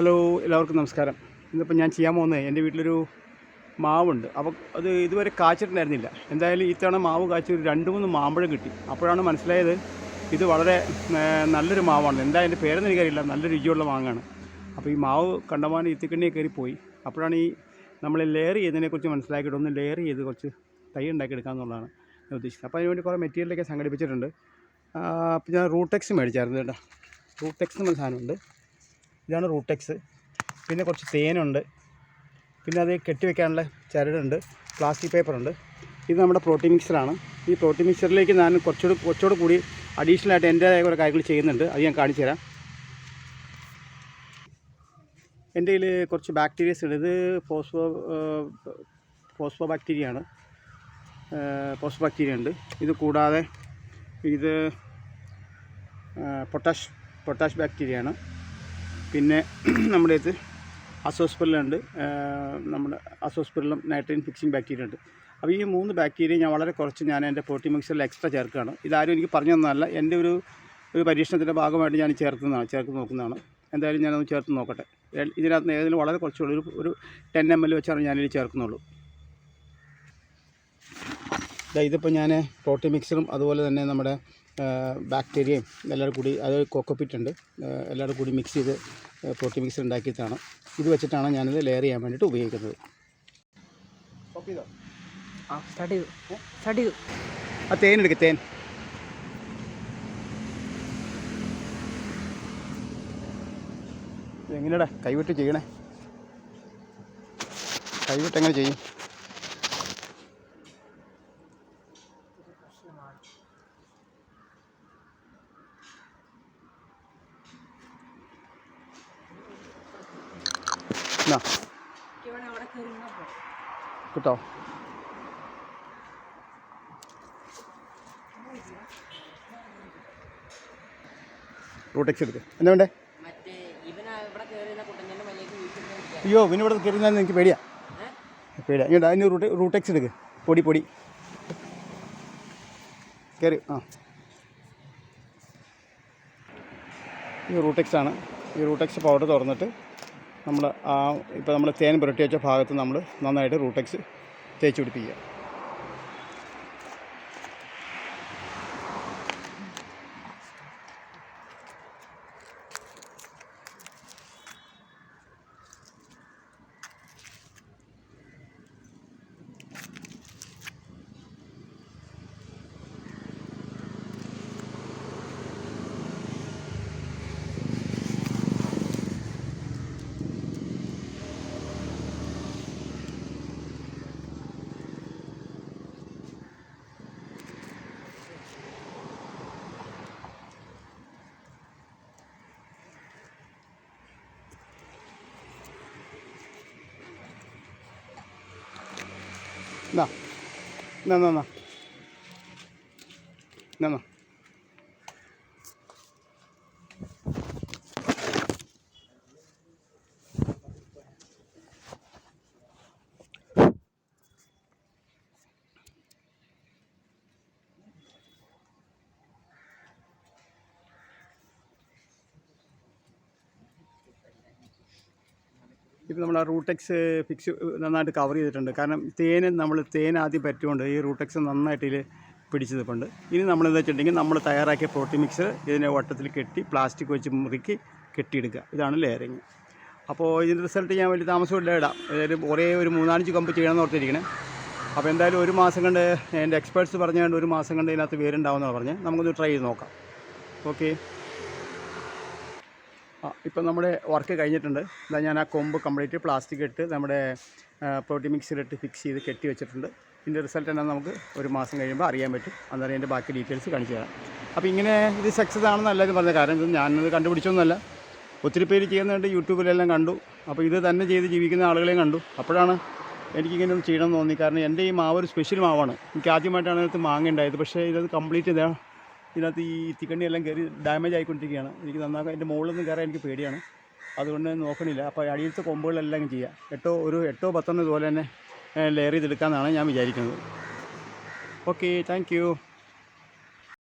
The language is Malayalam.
ഹലോ, എല്ലാവർക്കും നമസ്കാരം. ഇന്നിപ്പോൾ ഞാൻ ചെയ്യാൻ പോകുന്നത് എൻ്റെ വീട്ടിലൊരു മാവുണ്ട്. അപ്പോൾ അത് ഇതുവരെ കാച്ചിട്ടുണ്ടായിരുന്നില്ല. എന്തായാലും ഇത്തവണ മാവ് കാച്ചി ഒരു 2-3 മാമ്പഴം കിട്ടി. അപ്പോഴാണ് മനസ്സിലായത് ഇത് വളരെ നല്ലൊരു മാവാണ്. എന്താ അതിൻ്റെ പേരെന്ന് എനിക്കറിയില്ല. നല്ല രുചിയുള്ള മാങ്ങാണ്. അപ്പോൾ ഈ മാവ് കണ്ടമാനം ഇത്തിക്കണ്ണിയെ കയറിപ്പോയി. അപ്പോഴാണ് നമ്മൾ ലെയർ ചെയ്തതിനെക്കുറിച്ച് മനസ്സിലാക്കിയിട്ട് ഒന്ന് ലെയർ ചെയ്ത് കുറച്ച് തൈ ഉണ്ടാക്കിയെടുക്കാമെന്നുള്ളതാണ് ഞാൻ ഉദ്ദേശിക്കുന്നത്. അപ്പോൾ അതിനുവേണ്ടി കുറേ മെറ്റീരിയലൊക്കെ സംഘടിപ്പിച്ചിട്ടുണ്ട്. അപ്പോൾ ഞാൻ റൂട്ടെക്സ് മേടിച്ചായിരുന്നു കേട്ടോ. റൂട്ടെക്സ് എന്നൊരു സാധനമുണ്ട്. ഇതാണ് റൂട്ടെക്സ്. പിന്നെ കുറച്ച് തേനുണ്ട്. പിന്നെ അത് കെട്ടിവെക്കാനുള്ള ചരടുണ്ട്. പ്ലാസ്റ്റിക് പേപ്പറുണ്ട്. ഇത് നമ്മുടെ പ്രോട്ടീൻ മിക്സറാണ്. ഈ പ്രോട്ടീൻ മിക്സറിലേക്ക് ഞാൻ കുറച്ചുകൂടെ കൂടി അഡീഷണലായിട്ട് എൻ്റേതായ കുറേ കാര്യങ്ങൾ ചെയ്യുന്നുണ്ട്. അത് ഞാൻ കാണിച്ചു തരാം. എൻ്റെ കയ്യിൽ കുറച്ച് ബാക്ടീരിയസ് ഉണ്ട്. ഇത് ഫോസ്ഫോ ബാക്ടീരിയ ഉണ്ട്. ഇത് കൂടാതെ ഇത് പൊട്ടാഷ് ബാക്ടീരിയയാണ്. പിന്നെ നമ്മുടെ ഇത് അസോസ്പെറിലുണ്ട്. നമ്മുടെ അസോസ്പെറിലും നൈട്രജൻ ഫിക്സിങ് ബാക്ടീരിയ ഉണ്ട്. അപ്പോൾ ഈ 3 ബാക്ടീരിയ ഞാൻ വളരെ കുറച്ച് എൻ്റെ പ്രോട്ടീൻ മിക്സറിൽ എക്സ്ട്രാ ചേർക്കുകയാണ്. ഇതാരും എനിക്ക് പറഞ്ഞു തന്നതല്ല. എൻ്റെ ഒരു പരീക്ഷണത്തിൻ്റെ ഭാഗമായിട്ട് ഞാൻ ചേർത്ത് നോക്കുന്നതാണ്. എന്തായാലും ഞാനൊന്ന് ചേർത്ത് നോക്കട്ടെ. ഇതിനകത്ത് നിന്ന് ഏതെങ്കിലും വളരെ കുറച്ചുള്ളൂ, ഒരു 10 ml വെച്ചാണ് ഞാനിത് ചേർക്കുന്നുള്ളൂ. ഇതിപ്പോൾ ഞാൻ പ്രോട്ടീൻ മിക്സറും അതുപോലെ തന്നെ നമ്മുടെ ബാക്ടീരിയയും എല്ലാവരും കൂടി, അത് കോക്കോപ്പിറ്റ് ഉണ്ട്, എല്ലാവരും കൂടി മിക്സ് ചെയ്ത് പ്രോട്ടീൻ മിക്സർ ഉണ്ടാക്കിയിട്ടാണ്. ഇത് വെച്ചിട്ടാണ് ഞാനിത് ലെയർ ചെയ്യാൻ വേണ്ടിയിട്ട് ഉപയോഗിക്കുന്നത്. ആ തേൻ തേൻ എങ്ങനെയാടാ കൈവിട്ട് ചെയ്യണേ? കൈവിട്ട് എങ്ങനെ ചെയ്യും? കിട്ടോ? റൂട്ടെക്സ് എടുക്കുക. എന്താ വേണ്ടേ? അയ്യോ, പിന്നെ ഇവിടെ കയറുന്നതെന്ന് എനിക്ക് പേടിയാ. ഇങ്ങോട്ട് അതിന് റൂട്ടെക്സ് എടുക്കുക. പൊടി കയറി. ഈ റൂട്ടെക്സാണ്. ഈ റൂട്ടെക്സ് പൗഡർ തുറന്നിട്ട് ഇപ്പോൾ നമ്മൾ തേൻ പുരട്ടി വെച്ച ഭാഗത്ത് നമ്മൾ നന്നായിട്ട് റൂട്ടെക്സ് തേച്ച് പിടിപ്പിക്കുക. എന്നാ ഇപ്പോൾ നമ്മൾ ആ റൂട്ടെക്സ് ഫിക്സ് നന്നായിട്ട് കവർ ചെയ്തിട്ടുണ്ട്. കാരണം തേൻ ആദ്യം പറ്റുകൊണ്ട് ഈ റൂട്ടെക്സ് നന്നായിട്ട് ഇതിൽ പിടിച്ച് നിൽപ്പുണ്ട്. ഇനി നമ്മളെന്താ വെച്ചിട്ടുണ്ടെങ്കിൽ നമ്മൾ തയ്യാറാക്കിയ പ്രോട്ടീൻ മിക്സ് ഇതിനെ വട്ടത്തിൽ കെട്ടി പ്ലാസ്റ്റിക് വെച്ച് മുറുക്കി കെട്ടിയെടുക്കുക. ഇതാണ് ലെയറിങ്. അപ്പോൾ ഇതിൻ്റെ റിസൾട്ട് ഞാൻ വലിയ താമസമില്ല ഇടാം. ഏതായാലും ഒരേ ഒരു 3-5 കമ്പ് ചെയ്യണമെന്ന് ഓർത്തിരിക്കണേ. അപ്പോൾ എന്തായാലും ഒരു മാസം കൊണ്ട് എൻ്റെ എക്സ്പേർട്സ് പറഞ്ഞുകൊണ്ട് ഒരു മാസം കൊണ്ട് ഇതിനകത്ത് വേരുണ്ടാവുമെന്നാണ് പറഞ്ഞത്. നമുക്കൊന്ന് ട്രൈ ചെയ്ത് നോക്കാം. ഓക്കെ. ഇപ്പം നമ്മുടെ വർക്ക് കഴിഞ്ഞിട്ടുണ്ട്. ഇതാ ഞാൻ ആ കൊമ്പ് കംപ്ലീറ്റ് പ്ലാസ്റ്റിക് ഇട്ട് നമ്മുടെ പ്രോട്ടീൻ മിക്സിലിട്ട് ഫിക്സ് ചെയ്ത് കെട്ടി വെച്ചിട്ടുണ്ട്. ഇതിൻ്റെ റിസൾട്ട് എന്താണെന്ന് നമുക്ക് ഒരു മാസം കഴിയുമ്പോൾ അറിയാൻ പറ്റും. അന്നേരം എൻ്റെ ബാക്കി ഡീറ്റെയിൽസ് കാണിച്ചു തരാം. അപ്പോൾ ഇങ്ങനെ ഇത് സക്സസ് ആണെന്ന് എല്ലാവരും പറഞ്ഞ കാരണം ഇത് ഞാനത് കണ്ടുപിടിച്ചൊന്നുമല്ല. ഒത്തിരി പേര് ചെയ്യുന്നുണ്ട്, യൂട്യൂബിലെല്ലാം കണ്ടു. അപ്പോൾ ഇത് തന്നെ ചെയ്ത് ജീവിക്കുന്ന ആളുകളെയും കണ്ടു. അപ്പോഴാണ് എനിക്കിങ്ങനെ ഒന്ന് ചെയ്യണമെന്ന് തോന്നി. കാരണം എൻ്റെ ഈ മാവ് ഒരു സ്പെഷ്യൽ മാവാണ്. എനിക്ക് ആദ്യമായിട്ടാണ് ഇതിനകത്ത് മാങ്ങ ഉണ്ടായത്. പക്ഷേ ഇതത് കംപ്ലീറ്റ് ഇതിനകത്ത് ഈ തിക്കണ്ണിയെല്ലാം കയറി ഡാമേജ് ആയിക്കൊണ്ടിരിക്കുകയാണ്. എനിക്ക് നന്നാക്കാൻ എൻ്റെ മുകളിൽ നിന്ന് കയറാൻ എനിക്ക് പേടിയാണ്. അതുകൊണ്ട് നോക്കണില്ല. അപ്പോൾ അടിയിലത്തെ കൊമ്പുകളെല്ലാം ചെയ്യാം. 8-10 ഇതുപോലെ തന്നെ ലെയർ ചെയ്തെടുക്കാമെന്നാണ് ഞാൻ വിചാരിക്കുന്നത്. Okay, thank you.